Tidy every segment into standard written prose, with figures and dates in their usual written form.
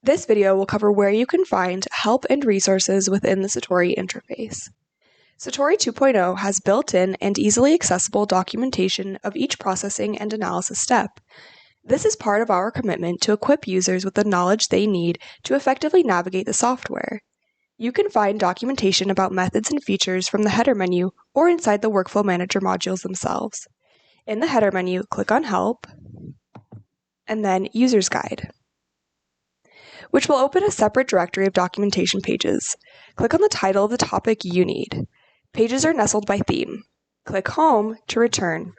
This video will cover where you can find help and resources within the Satori interface. Satori 2.0 has built-in and easily accessible documentation of each processing and analysis step. This is part of our commitment to equip users with the knowledge they need to effectively navigate the software. You can find documentation about methods and features from the header menu or inside the Workflow Manager modules themselves. In the header menu, click on Help, and then User's Guide, which will open a separate directory of documentation pages. Click on the title of the topic you need. Pages are nestled by theme. Click Home to return.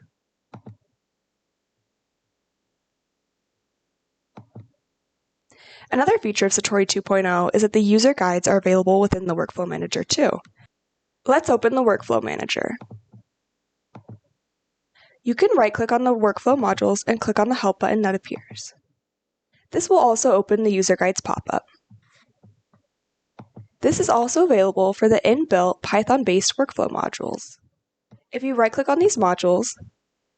Another feature of Satori 2.0 is that the user guides are available within the Workflow Manager too. Let's open the Workflow Manager. You can right-click on the Workflow modules and click on the Help button that appears. This will also open the User Guides pop-up. This is also available for the inbuilt Python-based workflow modules. If you right-click on these modules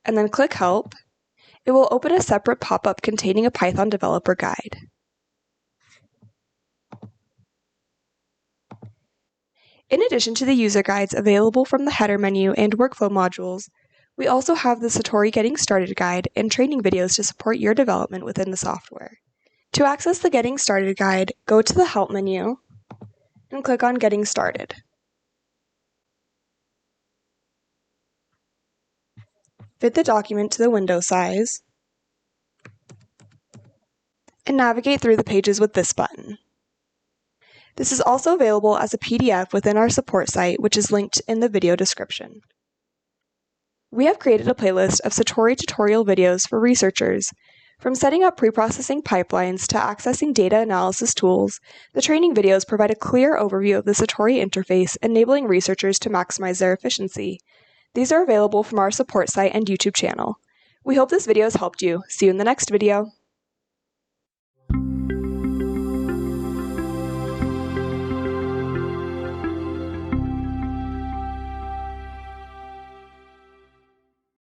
and then click Help, it will open a separate pop-up containing a Python developer guide. In addition to the user guides available from the header menu and workflow modules, we also have the Satori Getting Started guide and training videos to support your development within the software. To access the Getting Started guide, go to the Help menu and click on Getting Started. Fit the document to the window size and navigate through the pages with this button. This is also available as a PDF within our support site, which is linked in the video description. We have created a playlist of Satori tutorial videos for researchers. From setting up preprocessing pipelines to accessing data analysis tools, the training videos provide a clear overview of the Satori interface, enabling researchers to maximize their efficiency. These are available from our support site and YouTube channel. We hope this video has helped you. See you in the next video.